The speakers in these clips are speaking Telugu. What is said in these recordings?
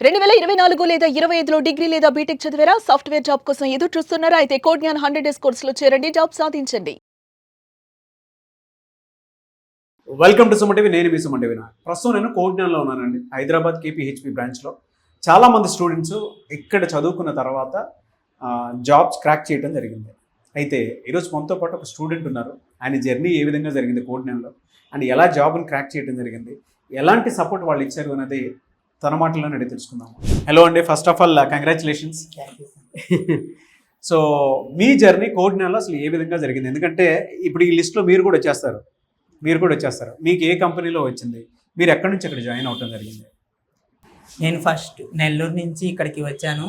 2024 లేదా 25లో డిగ్రీ లేదా బీటెక్ చదివారా? సాఫ్ట్‌వేర్ జాబ్ కోసం ఎదురు చూస్తున్నారా? అయితే కోడ్ జ్ఞాన్ 100 డేస్ కోర్సులో చేరండి, జాబ్ సాధించండి. Welcome to Suman TV. నేను మీ సుమన్ టీవీ. ప్రస్తుతం నేను కోడ్ జ్ఞాన్లో ఉన్నానండి, హైదరాబాద్ కేపీహెచ్పీ బ్రాంచ్లో. చాలామంది స్టూడెంట్స్ ఇక్కడ చదువుకున్న తర్వాత జాబ్స్ క్రాక్ చేయడం జరిగింది. అయితే ఈరోజు మనతో పాటు ఒక స్టూడెంట్ ఉన్నారు. ఆయన జర్నీ ఏ విధంగా జరిగింది కోడ్ జ్ఞాన్లో, అండ్ ఎలా జాబ్ని క్రాక్ చేయడం జరిగింది, ఎలాంటి సపోర్ట్ వాళ్ళు ఇచ్చారు అనేది తన మాటల్లోనే అడిగి తెలుసుకుందాము. హలో అండి, first of all congratulations. So మీ జర్నీ కోడ్ జ్ఞాన్లో అసలు ఏ విధంగా జరిగింది? ఎందుకంటే ఇప్పుడు ఈ లిస్ట్లో మీరు కూడా వచ్చేస్తారు. మీకు ఏ కంపెనీలో వచ్చింది? మీరు ఎక్కడి నుంచి అక్కడ జాయిన్ అవటం జరిగింది? నేను ఫస్ట్ నెల్లూరు నుంచి ఇక్కడికి వచ్చాను.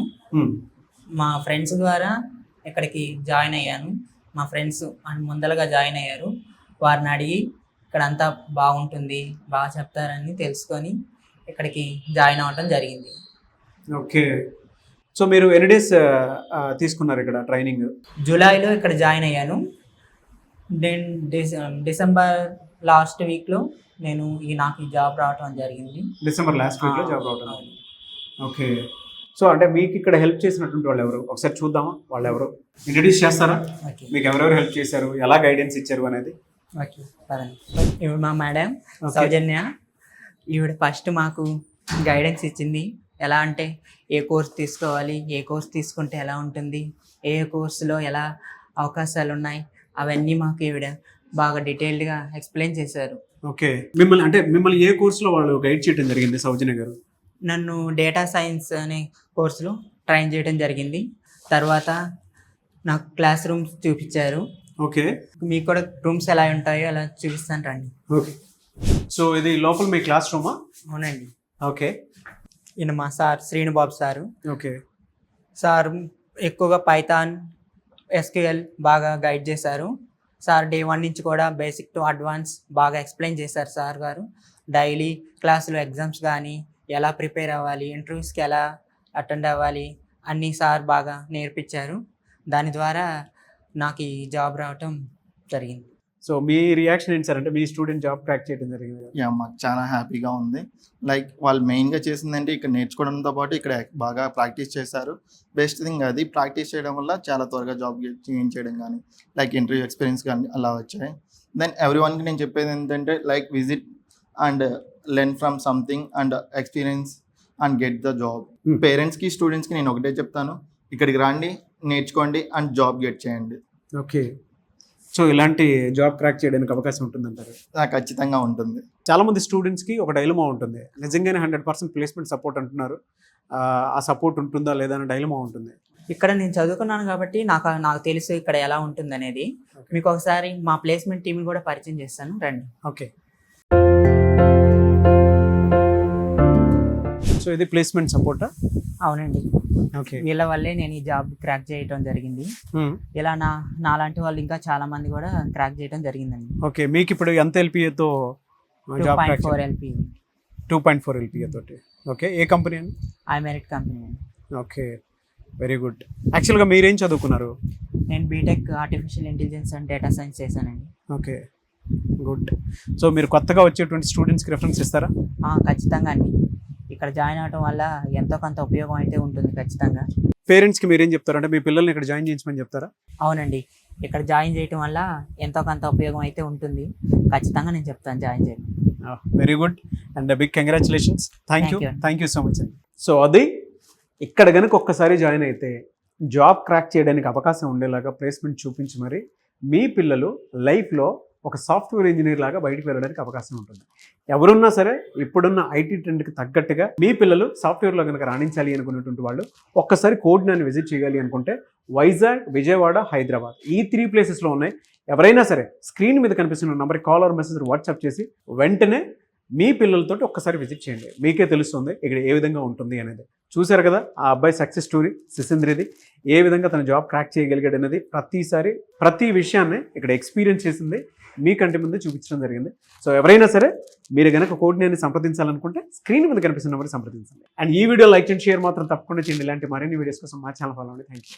మా ఫ్రెండ్స్ ద్వారా ఇక్కడికి జాయిన్ అయ్యాను. మా ఫ్రెండ్స్ ముందరగా జాయిన్ అయ్యారు. వారిని అడిగి ఇక్కడ అంతా బాగుంటుంది, బాగా చెప్తారని తెలుసుకొని ఇక్కడికి జాయిన్ అవ్వడం జరిగింది. ఓకే, సో మీరు ఎన్ని డేస్ తీసుకున్నారు ఇక్కడ ట్రైనింగ్? జూలైలో ఇక్కడ జాయిన్ అయ్యాను. నేను డిసెంబర్ లాస్ట్ వీక్లో నాకు ఈ జాబ్ రావడం జరిగింది. డిసెంబర్ లాస్ట్ వీక్లో జాబ్ రావడం. ఓకే, సో అంటే మీకు ఇక్కడ హెల్ప్ చేసినటువంటి వాళ్ళు ఎవరు? ఒకసారి చూద్దామా వాళ్ళు ఎవరు? ఇంట్రడ్యూస్ చేస్తారా? మీకు ఎవరెవరు హెల్ప్ చేశారు, ఎలా గైడెన్స్ ఇచ్చారు అనేది? ఓకే, ఇవి మా మేడం సౌజన్య. ఈవిడ ఫస్ట్ మాకు గైడెన్స్ ఇచ్చింది. ఎలా అంటే ఏ కోర్స్ తీసుకోవాలి, ఏ కోర్స్ తీసుకుంటే ఎలా ఉంటుంది, ఏ కోర్సులో ఎలా అవకాశాలు ఉన్నాయి, అవన్నీ మాకు ఈవిడ బాగా డీటెయిల్డ్గా ఎక్స్ప్లెయిన్ చేశారు. ఓకే, మిమ్మల్ని ఏ కోర్సులో వాళ్ళు గైడ్ చేయడం జరిగింది సౌజన్య గారు? నన్ను డేటా సైన్స్ అనే కోర్సులో ట్రైన్ చేయడం జరిగింది. తర్వాత నాకు క్లాస్ రూమ్స్ చూపించారు. ఓకే, మీకు కూడా రూమ్స్ ఎలా ఉంటాయో అలా చూపిస్తాను రండి. ఓకే, సో ఇది లోపల మీ క్లాస్ రూమా? అవునండి. ఓకే, ఈయన మా sir Srinubabu sir. Okay, sir ఎక్కువగా పైథాన్, ఎస్క్యూఎల్ బాగా గైడ్ చేశారు. సార్ డే 1 నుంచి కూడా బేసిక్ టు అడ్వాన్స్ బాగా ఎక్స్ప్లెయిన్ చేశారు సార్ గారు. డైలీ క్లాసులో ఎగ్జామ్స్ కానీ ఎలా ప్రిపేర్ అవ్వాలి, ఇంటర్వ్యూస్కి ఎలా అటెండ్ అవ్వాలి అన్నీ సార్ బాగా నేర్పించారు. దాని ద్వారా నాకు ఈ జాబ్ రావటం జరిగింది. సో మీ రియాక్షన్ ఏంటి సార్? అంటే మీ స్టూడెంట్ జాబ్ క్రాక్ చేయడం జరిగింది. మాకు చాలా హ్యాపీగా ఉంది. లైక్ వాళ్ళు మెయిన్గా చేసిందంటే ఇక్కడ నేర్చుకోవడంతో పాటు ఇక్కడ బాగా ప్రాక్టీస్ చేశారు. బెస్ట్ థింగ్ అది, ప్రాక్టీస్ చేయడం వల్ల చాలా త్వరగా జాబ్ చేంజ్ చేయడం కానీ లైక్ ఇంటర్వ్యూ ఎక్స్పీరియన్స్ కానీ అలా వచ్చాయి. దెన్ ఎవ్రీ వన్కి నేను చెప్పేది ఏంటంటే like visit and learn from something and experience and get the job. పేరెంట్స్కి స్టూడెంట్స్కి నేను ఒకటే చెప్తాను, ఇక్కడికి రండి, నేర్చుకోండి అండ్ జాబ్ గెట్ చేయండి. ఓకే, సో ఇలాంటి జాబ్ క్రాక్ చేయడానికి అవకాశం ఉంటుందంటారు? ఖచ్చితంగా ఉంటుంది. చాలా మంది స్టూడెంట్స్కి ఒక డైలమా ఉంటుంది. నిజంగానే 100% ప్లేస్మెంట్ సపోర్ట్ అంటున్నారు, ఆ సపోర్ట్ ఉంటుందా లేదా అనే డైలమా ఉంటుంది. ఇక్కడ నేను చదువుకున్నాను కాబట్టి నాకు తెలుసు ఇక్కడ ఎలా ఉంటుంది అనేది. మీకు ఒకసారి మా ప్లేస్మెంట్ టీంని కూడా పరిచయం చేస్తాను, రండి. ఓకే, సో ఇది ప్లేస్మెంట్ సపోర్టా? అవునండి. ఓకే, వీళ్ళ వల్లే నేను ఈ జాబ్ క్రాక్ చేయడం జరిగింది. ఇలా నాలాంటి వాళ్ళు ఇంకా చాలా మంది కూడా క్రాక్ చేయడం జరిగిందండి. ఓకే, మీకు ఇప్పుడు ఎంత ఎల్పిఏతో జాబ్? 2.4 ఎల్పిఏ తోటి. ఓకే, ఏ కంపెనీ అండి? ఐమెరిట్ కంపెనీ అండి. Okay, very good. యాక్చువల్గా మీరేం చదువుకున్నారు? నేను BTech artificial intelligence and data science చేశానండి. Okay, good. సో మీరు కొత్తగా వచ్చేటువంటి స్టూడెంట్స్కి రెఫరెన్స్ ఇస్తారా? ఖచ్చితంగా అండి. ఇక్కడ జాయిన్ అవడం వల్ల ఎంతో కొంత ఉపయోగం అయితే ఉంటుంది ఖచ్చితంగా. పేరెంట్స్కి మీరేం చెప్తారు? అంటే మీ పిల్లల్ని ఇక్కడ జాయిన్ చేయించమని చెప్తారా? అవునండి, ఇక్కడ జాయిన్ చేయడం వల్ల ఎంతో కొంత ఉపయోగం అయితే ఉంటుంది. ఖచ్చితంగా నేను చెప్తాను జాయిన్ చేయండి. Very good and big congratulations. Thank you so much అండి. సో అది ఇక్కడ కనుక ఒక్కసారి జాయిన్ అయితే జాబ్ క్రాక్ చేయడానికి అవకాశం ఉండేలాగా ప్లేస్మెంట్ చూపించి మరి మీ పిల్లలు లైఫ్లో ఒక సాఫ్ట్వేర్ ఇంజనీర్ లాగా బయటకు వెళ్ళడానికి అవకాశం ఉంటుంది. ఎవరున్నా సరే ఇప్పుడున్న ఐటీ ట్రెండ్కి తగ్గట్టుగా మీ పిల్లలు సాఫ్ట్వేర్లో కనుక రాణించాలి అనుకున్నటువంటి వాళ్ళు ఒక్కసారి కోడ్ జ్ఞాన్ విజిట్ చేయాలి అనుకుంటే వైజాగ్, విజయవాడ, హైదరాబాద్ ఈ 3 ప్లేసెస్లో ఉన్నాయి. ఎవరైనా సరే స్క్రీన్ మీద కనిపిస్తున్న నెంబర్కి కాల్ ఆర్ మెసేజ్ వాట్సాప్ చేసి వెంటనే మీ పిల్లలతో ఒక్కసారి విజిట్ చేయండి. మీకే తెలుస్తుంది ఇక్కడ ఏ విధంగా ఉంటుంది అనేది. చూశారు కదా ఆ అబ్బాయి సక్సెస్ స్టోరీ సిసింద్రిది, ఏ విధంగా తన జాబ్ క్రాక్ చేయగలిగాడు అనేది. ప్రతి విషయాన్ని ఇక్కడ ఎక్స్పీరియన్స్ చేసింది మీ కంటి ముందే చూపించడం జరిగింది. సో ఎవరైనా సరే మీరు కనుక కోడ్ జ్ఞాన్ని సంప్రదించాలనుకుంటే స్క్రీన్ మీద కనిపిస్తున్న నెంబర్కి సంప్రదించండి. అండ్ ఈ వీడియో లైక్ అండ్ షేర్ మాత్రం తప్పకుండా చేయండి. ఇలాంటి మరిన్ని వీడియోస్ కోసం మా ఛానల్ ఫాలో అవ్వండి. Thank you.